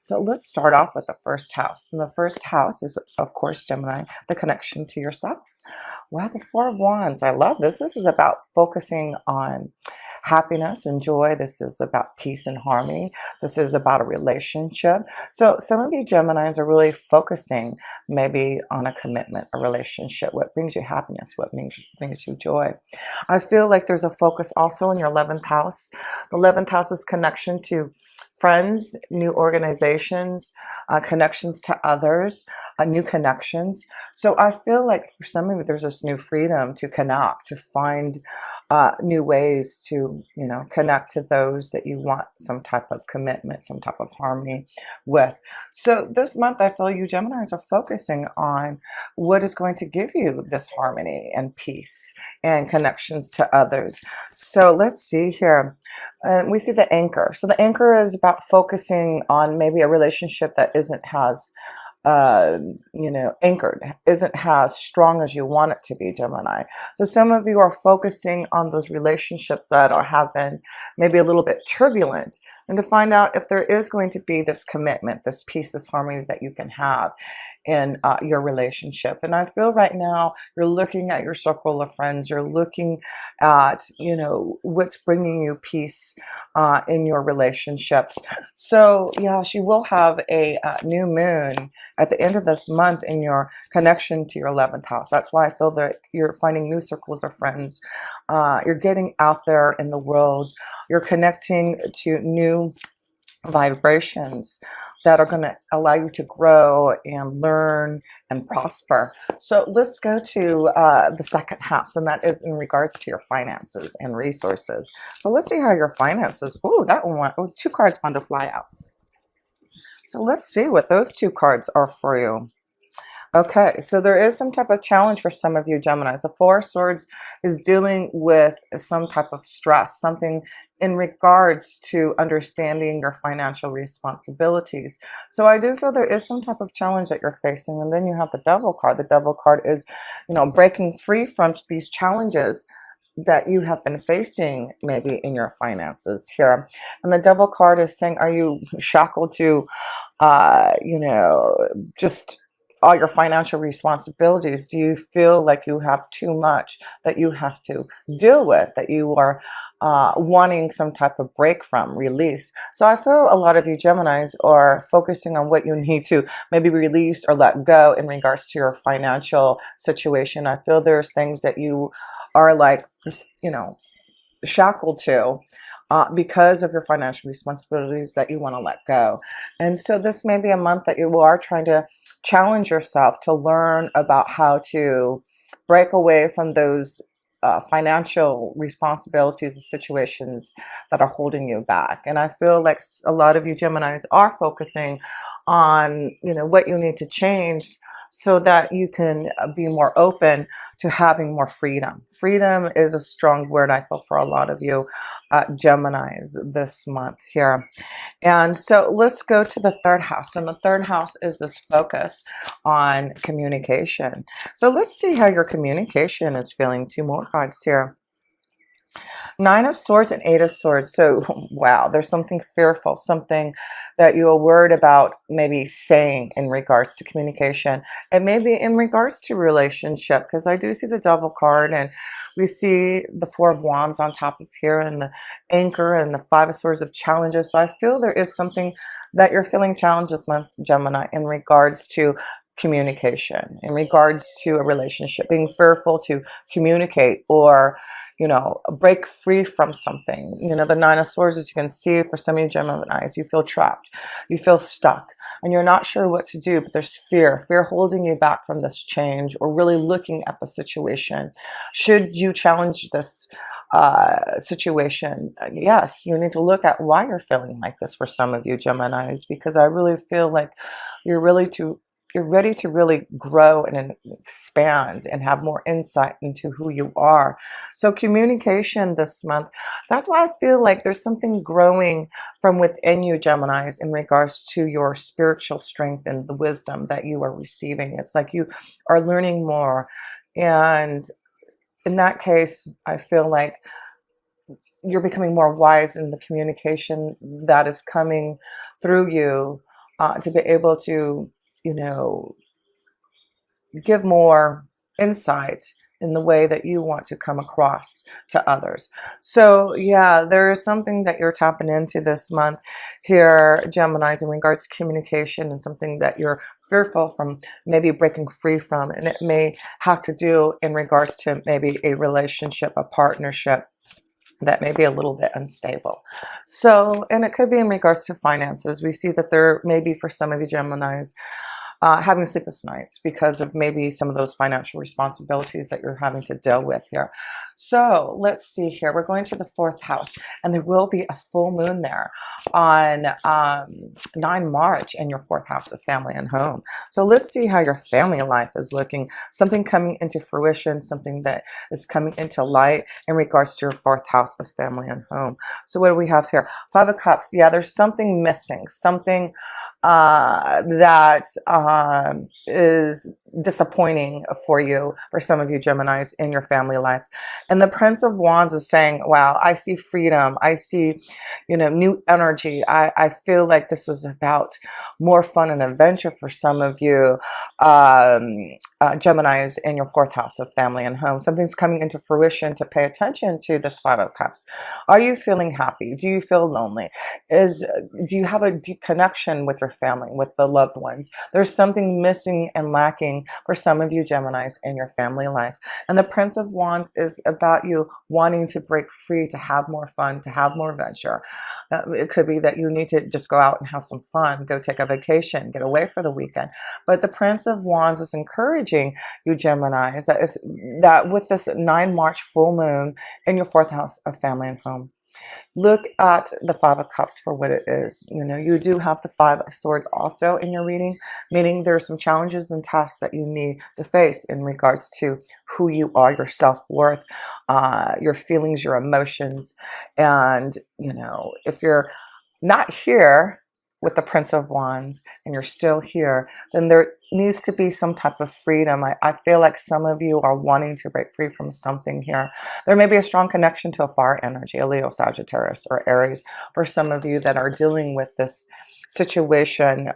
So let's start off with the first house. And the first house is, of course, Gemini, the connection to yourself. Wow, the Four of Wands. I love this. This is about focusing on happiness and joy. This is about peace and harmony. This is about a relationship. So some of you Geminis are really focusing maybe on a commitment, a relationship, what brings you happiness, what brings you joy. I feel like there's a focus also in your 11th house. The 11th house is connection to friends, new organizations, connections to others, new connections. So I feel like for some of you, there's this new freedom to connect, to find new ways to, connect to those that you want some type of commitment, some type of harmony with. So this month, I feel you Geminis are focusing on what is going to give you this harmony and peace and connections to others. So let's see here. We see the anchor. So the anchor is about focusing on maybe a relationship that isn't as anchored, isn't as strong as you want it to be, Gemini. So some of you are focusing on those relationships that have been maybe a little bit turbulent, and to find out if there is going to be this commitment, this peace, this harmony that you can have in your relationship. And I feel right now you're looking at your circle of friends, you're looking at, what's bringing you peace in your relationships. So yeah, she will have a new moon at the end of this month in your connection to your 11th house. That's why I feel that you're finding new circles of friends. You're getting out there in the world. You're connecting to new vibrations that are going to allow you to grow and learn and prosper. So let's go to the second house, and that is in regards to your finances and resources. So let's see how your finances, that one, two cards want to fly out. So let's see what those two cards are for you. Okay, so there is some type of challenge for some of you Geminis. The Four of Swords is dealing with some type of stress, something in regards to understanding your financial responsibilities. So I do feel there is some type of challenge that you're facing. And then you have the Devil card. The Devil card is, breaking free from these challenges that you have been facing maybe in your finances here. And the Devil card is saying, are you shackled to, just all your financial responsibilities? Do you feel like you have too much that you have to deal with, that you are wanting some type of break from, release? So I feel a lot of you Geminis are focusing on what you need to maybe release or let go in regards to your financial situation. I feel there's things that you are like, shackled to because of your financial responsibilities that you want to let go. And so this may be a month that you are trying to challenge yourself to learn about how to break away from those financial responsibilities and situations that are holding you back. And I feel like a lot of you Geminis are focusing on, what you need to change so that you can be more open to having more freedom. Freedom is a strong word, I feel, for a lot of you Geminis this month here. And so let's go to the third house. And the third house is this focus on communication. So let's see how your communication is feeling. Two more cards here. Nine of Swords and Eight of Swords. So, wow, there's something fearful, something that you are worried about maybe saying in regards to communication, and maybe in regards to relationship, because I do see the Devil card, and we see the Four of Wands on top of here, and the anchor, and the Five of Swords of challenges. So I feel there is something that you're feeling challenged this month, Gemini, in regards to communication, in regards to a relationship, being fearful to communicate or break free from something. The Nine of Swords, as you can see, for some of you Geminis, you feel trapped, you feel stuck, and you're not sure what to do, but there's fear holding you back from this change or really looking at the situation. Should you challenge this situation? Yes, you need to look at why you're feeling like this for some of you Geminis, because I really feel like you're ready to really grow and expand and have more insight into who you are. So communication this month, that's why I feel like there's something growing from within you Geminis in regards to your spiritual strength and the wisdom that you are receiving. It's like you are learning more. And in that case, I feel like you're becoming more wise in the communication that is coming through you to be able to, you know, give more insight in the way that you want to come across to others. So yeah, there is something that you're tapping into this month here, Geminis, in regards to communication, and something that you're fearful from maybe breaking free from. And it may have to do in regards to maybe a relationship, a partnership that may be a little bit unstable. So, and it could be in regards to finances. We see that there may be, for some of you Geminis, having sleepless nights because of maybe some of those financial responsibilities that you're having to deal with here. So let's see here. We're going to the fourth house, and there will be a full moon there on 9 March in your fourth house of family and home. So let's see how your family life is looking. Something coming into fruition, something that is coming into light in regards to your fourth house of family and home. So what do we have here? Five of Cups. Yeah, there's something missing, something that is disappointing for you, for some of you Geminis, in your family life. And the Prince of Wands is saying, wow, I see freedom. I see, you know, new energy. I feel like this is about more fun and adventure for some of you Geminis in your fourth house of family and home. Something's coming into fruition to pay attention to this Five of Cups. Are you feeling happy? Do you feel lonely? Do you have a deep connection with your family, with the loved ones? There's something missing and lacking for some of you Geminis in your family life. And the Prince of Wands is about you wanting to break free, to have more fun, to have more adventure. It could be that you need to just go out and have some fun, go take a vacation, get away for the weekend. But the Prince of Wands is encouraging you Geminis that with this 9 March full moon in your fourth house of family and home, look at the Five of Cups for what it is. You know, you do have the Five of Swords also in your reading, meaning there are some challenges and tasks that you need to face in regards to who you are, your self-worth, your feelings, your emotions. And, you know, if you're not here with the Prince of Wands and you're still here, then there needs to be some type of freedom. I feel like some of you are wanting to break free from something here. There may be a strong connection to a fire energy, a Leo, Sagittarius, or Aries, for some of you that are dealing with this situation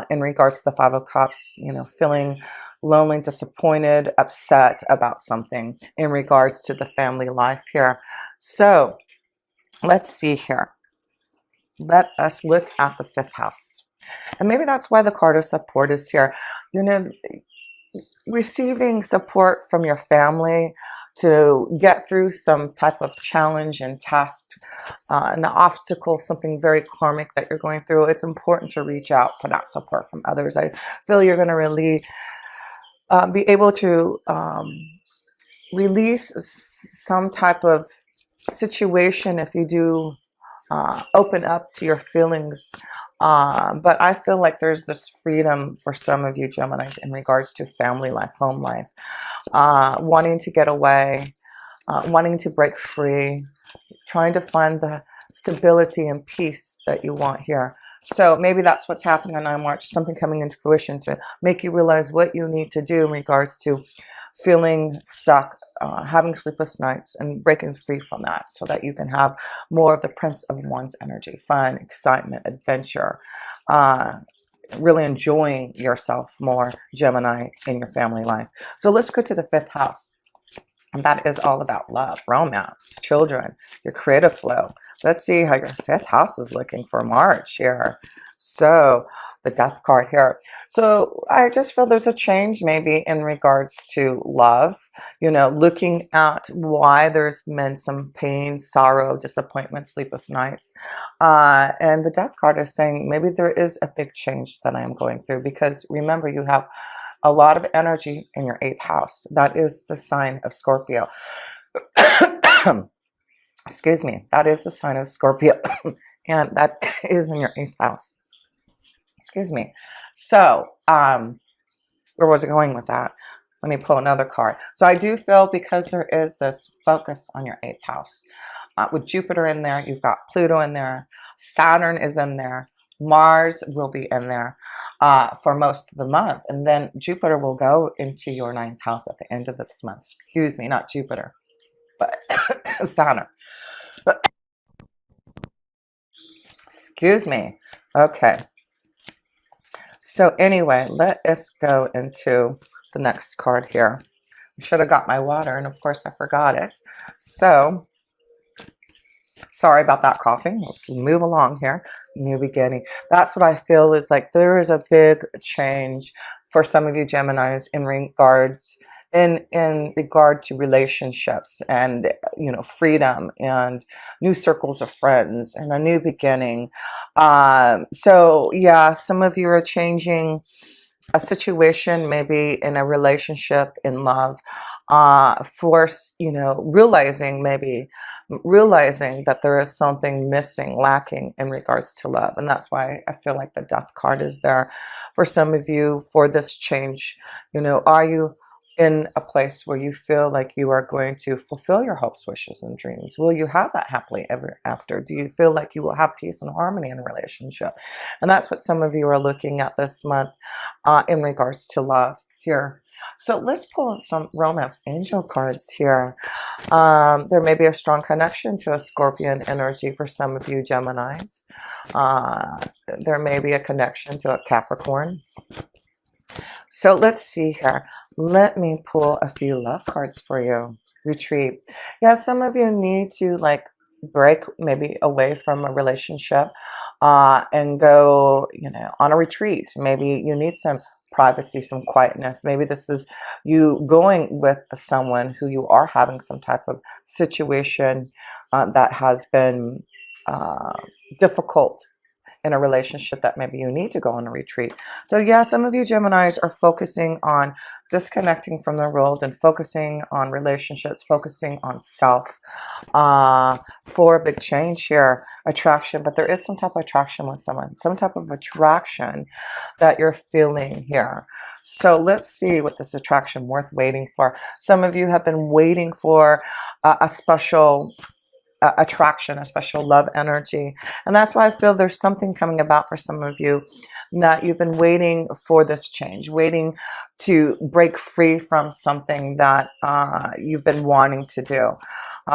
in regards to the Five of Cups, you know, feeling lonely, disappointed, upset about something in regards to the family life here. So let's see here. Let us look at the fifth house. And maybe that's why the card of support is here. You know, receiving support from your family to get through some type of challenge and task, an obstacle, something very karmic that you're going through. It's important to reach out for that support from others. I feel you're going to really be able to release some type of situation if you do open up to your feelings. But I feel like there's this freedom for some of you Geminis in regards to family life, home life, wanting to get away, wanting to break free, trying to find the stability and peace that you want here. So maybe that's what's happening on 9 March, something coming into fruition to make you realize what you need to do in regards to feeling stuck, having sleepless nights, and breaking free from that so that you can have more of the Prince of Wands energy, fun, excitement, adventure, really enjoying yourself more, Gemini, in your family life. So let's go to the fifth house. And that is all about love, romance, children, your creative flow. Let's see how your fifth house is looking for March here. So the death card here. So I just feel there's a change maybe in regards to love, you know, looking at why there's been some pain, sorrow, disappointment, sleepless nights. And the death card is saying maybe there is a big change that I am going through, because remember, you have a lot of energy in your 8th house. That is the sign of Scorpio. Excuse me. That is the sign of Scorpio. And that is in your 8th house. Excuse me. So, where was it going with that? Let me pull another card. So I do feel, because there is this focus on your 8th house, with Jupiter in there, you've got Pluto in there, Saturn is in there, Mars will be in there for most of the month. And then Jupiter will go into your 9th house at the end of this month. Excuse me, not Jupiter, but Saturn. Excuse me. Okay. So anyway, let us go into the next card here. I should have got my water, and of course I forgot it. So sorry about that coughing. Let's move along here. New beginning. That's what I feel is like there is a big change for some of you Geminis in regard to relationships and freedom and new circles of friends and a new beginning. So yeah, some of you are changing a situation, maybe in a relationship, in love, force, realizing that there is something missing, lacking in regards to love. And that's why I feel like the death card is there for some of you for this change. Are you in a place where you feel like you are going to fulfill your hopes, wishes, and dreams? Will you have that happily ever after? Do you feel like you will have peace and harmony in a relationship? And that's what some of you are looking at this month in regards to love here. So let's pull up some romance angel cards here. There may be a strong connection to a Scorpion energy for some of you Geminis. There may be a connection to a Capricorn. So let's see here. Let me pull a few love cards for you. Retreat. Yeah, some of you need to break maybe away from a relationship and go, on a retreat. Maybe you need some privacy, some quietness. Maybe this is you going with someone who you are having some type of situation that has been difficult in a relationship, that maybe you need to go on a retreat. So yeah, some of you Geminis are focusing on disconnecting from the world and focusing on relationships, focusing on self for a big change here. Attraction, but there is some type of attraction with someone, some type of attraction that you're feeling here. So let's see what this attraction worth waiting for. Some of you have been waiting for a special attraction, a special love energy. And that's why I feel there's something coming about for some of you, that you've been waiting for this change, waiting to break free from something that you've been wanting to do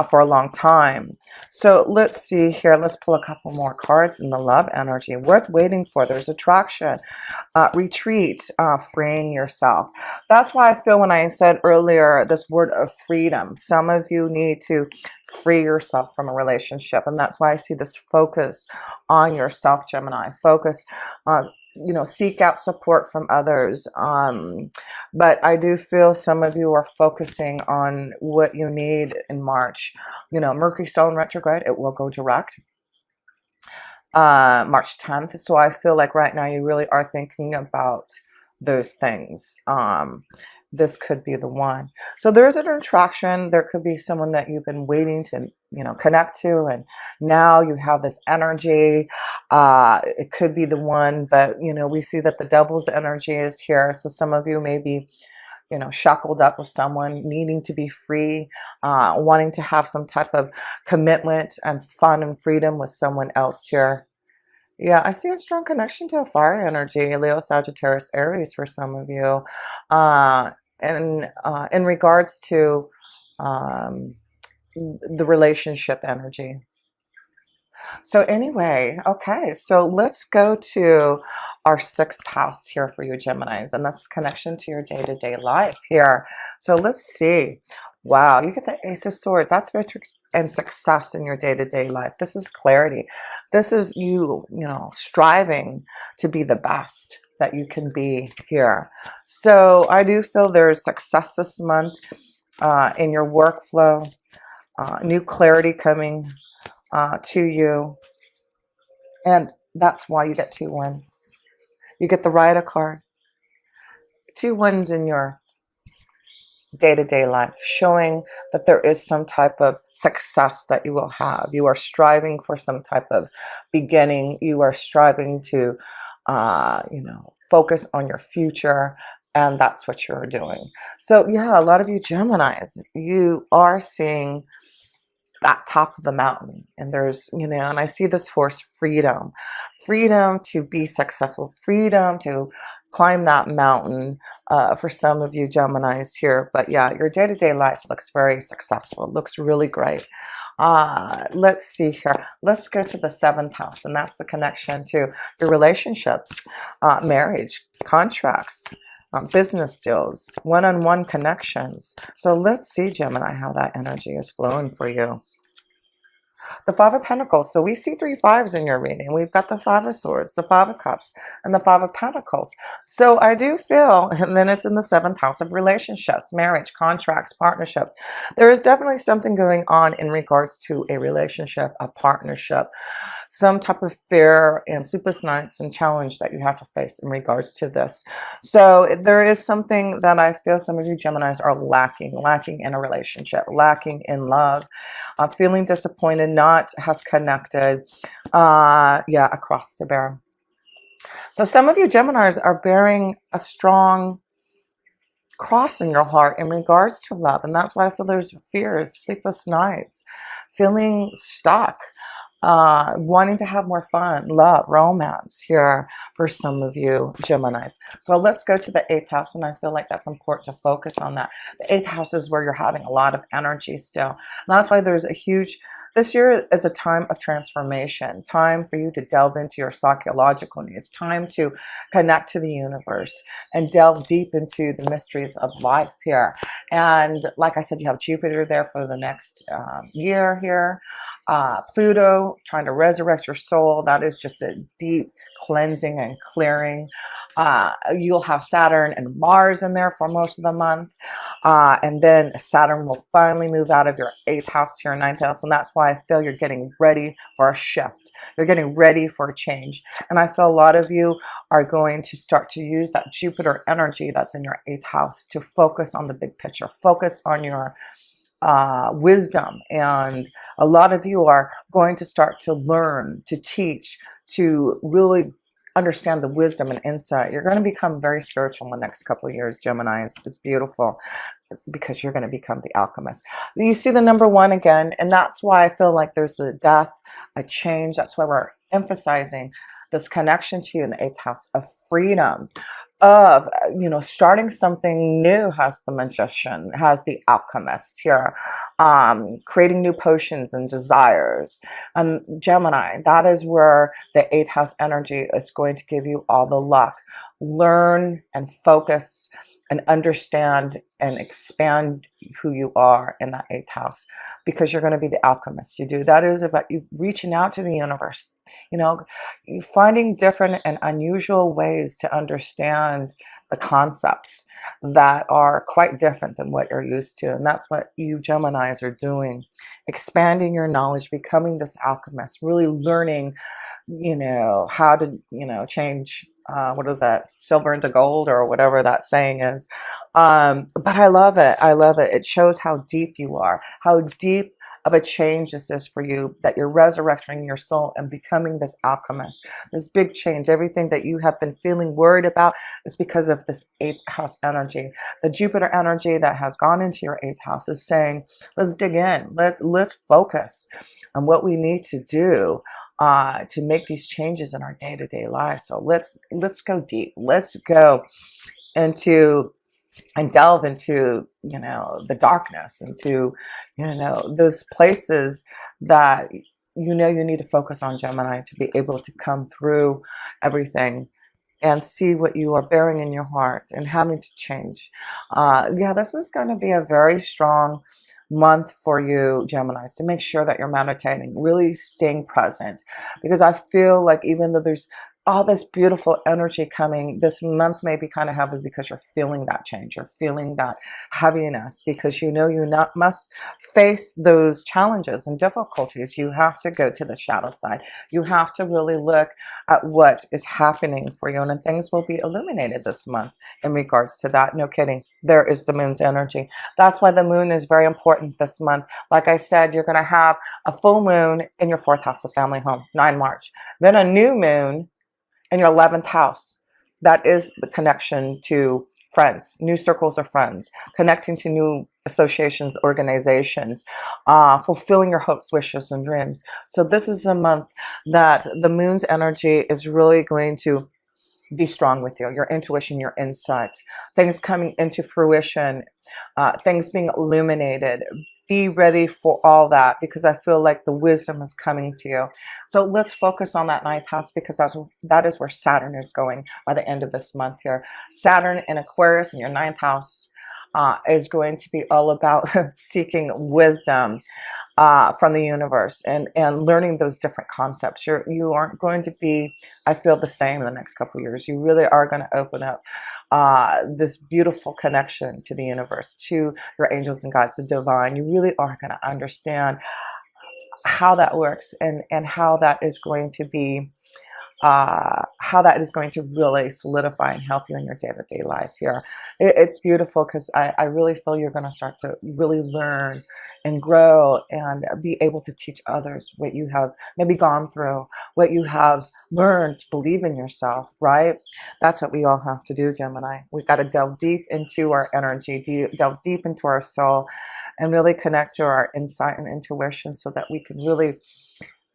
for a long time. So let's see here. Let's pull a couple more cards in the love energy. Worth waiting for. There's attraction. Retreat, freeing yourself. That's why I feel when I said earlier this word of freedom, some of you need to free yourself from a relationship. And that's why I see this focus on yourself, Gemini. Focus seek out support from others. But I do feel some of you are focusing on what you need in March. Mercury still in retrograde. It will go direct. March 10th. So I feel like right now you really are thinking about those things. This could be the one. So there is an attraction. There could be someone that you've been waiting to, connect to, and now you have this energy. It could be the one, but we see that the devil's energy is here. So some of you may be shackled up with someone, needing to be free, wanting to have some type of commitment and fun and freedom with someone else here. Yeah, I see a strong connection to a fire energy, Leo, Sagittarius, Aries for some of you. And in regards to the relationship energy. So anyway, okay, so let's go to our 6th house here for you Geminis, and that's connection to your day-to-day life here. So let's see. Wow, you get the Ace of Swords. That's victory and success in your day-to-day life. This is clarity. This is you, striving to be the best that you can be here. So I do feel there's success this month in your workflow, new clarity coming to you. And that's why you get 2 wins. You get the Rider card. 2 wins in your day-to-day life, showing that there is some type of success that you will have. You are striving for some type of beginning. You are striving to, focus on your future. And that's what you're doing. So yeah, a lot of you Geminis, you are seeing that top of the mountain, and there's and I see this force, freedom to be successful, freedom to climb that mountain for some of you Geminis here. But yeah, your day-to-day life looks very successful, looks really great. Let's see here. Let's go to the seventh house, and that's the connection to your relationships, marriage, contracts, business deals, one-on-one connections. So let's see, Gemini, how that energy is flowing for you. The Five of Pentacles. So we see three fives in your reading. We've got the Five of Swords, the Five of Cups, and the Five of Pentacles. So I do feel, and then it's in the seventh house of relationships, marriage, contracts, partnerships. There is definitely something going on in regards to a relationship, a partnership, some type of fear and sleepless nights and challenge that you have to face in regards to this. So there is something that I feel some of you Geminis are lacking in a relationship, lacking in love, feeling disappointed, not has connected, yeah, across the bear. So some of you Geminis are bearing a strong cross in your heart in regards to love, and that's why I feel there's fear, sleepless nights, feeling stuck, wanting to have more fun, love, romance here for some of you Geminis. So let's go to the eighth house, and I feel like that's important to focus on that. The eighth house is where you're having a lot of energy still. And that's why there's a huge, this year is a time of transformation, time for you to delve into your psychological needs, time to connect to the universe and delve deep into the mysteries of life here. And like I said, you have Jupiter there for the next year here. Pluto trying to resurrect your soul. That is just a deep cleansing and clearing. You'll have Saturn and Mars in there for most of the month. And then Saturn will finally move out of your eighth house to your ninth house. And that's why I feel you're getting ready for a shift. You're getting ready for a change. And I feel a lot of you are going to start to use that Jupiter energy that's in your eighth house to focus on the big picture, focus on your wisdom. And a lot of you are going to start to learn, to teach, to really understand the wisdom and insight. You're going to become very spiritual in the next couple of years, Gemini. It's beautiful because you're going to become the alchemist. You see the number one again, and that's why I feel like there's the death, a change. That's why we're emphasizing this connection to you in the eighth house of freedom, of starting something new. Has the magician, has the alchemist here, creating new potions and desires. And Gemini, that is where the eighth house energy is going to give you all the luck. Learn and focus and understand and expand who you are in that eighth house, because you're going to be the alchemist. You do that is about you reaching out to the universe, you finding different and unusual ways to understand the concepts that are quite different than what you're used to. And that's what you Geminis are doing, expanding your knowledge, becoming this alchemist, really learning, how to, change, what is that, silver into gold, or whatever that saying is. But I love it. I love it. It shows how deep you are, how deep of a change this is for you, that you're resurrecting your soul and becoming this alchemist, this big change. Everything that you have been feeling worried about is because of this eighth house energy. The Jupiter energy that has gone into your eighth house is saying, let's dig in. Let's focus on what we need to do to make these changes in our day-to-day lives. So let's go deep. Let's go into and delve into, the darkness, into, those places that, you need to focus on, Gemini, to be able to come through everything and see what you are bearing in your heart and having to change. Yeah, this is going to be a very strong month for you, Gemini. So make sure that you're meditating, really staying present, because I feel like even though there's all this beautiful energy coming, this month may be kind of heavy because you're feeling that change. You're feeling that heaviness because you not must face those challenges and difficulties. You have to go to the shadow side. You have to really look at what is happening for you, and then things will be illuminated this month in regards to that. No kidding. There is the moon's energy. That's why the moon is very important this month. Like I said, you're going to have a full moon in your fourth house of family home, 9 March. Then a new moon in your 11th house. That is the connection to friends, new circles of friends, connecting to new associations, organizations, fulfilling your hopes, wishes, and dreams. So this is a month that the moon's energy is really going to be strong with you. Your intuition, your insight, things coming into fruition, things being illuminated, be ready for all that, because I feel like the wisdom is coming to you. So let's focus on that ninth house, because that is where Saturn is going by the end of this month here. Saturn in Aquarius in your ninth house is going to be all about seeking wisdom from the universe, and learning those different concepts. You aren't going to be, I feel, the same in the next couple of years. You really are going to open up this beautiful connection to the universe, to your angels and guides, the divine. You really are going to understand how that works, and how that is going to really solidify and help you in your day-to-day life here. It's beautiful, because I really feel you're going to start to really learn and grow, and be able to teach others what you have maybe gone through, what you have learned to believe in yourself, right? That's what we all have to do, Gemini. We've got to delve deep into our energy, delve deep into our soul, and really connect to our insight and intuition, so that we can really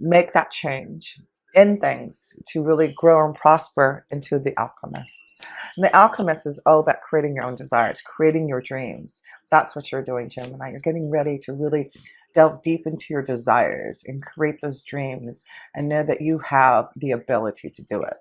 make that change in things, to really grow and prosper into the alchemist. And the alchemist is all about creating your own desires, creating your dreams. That's what you're doing, Gemini. You're getting ready to really delve deep into your desires and create those dreams, and know that you have the ability to do it.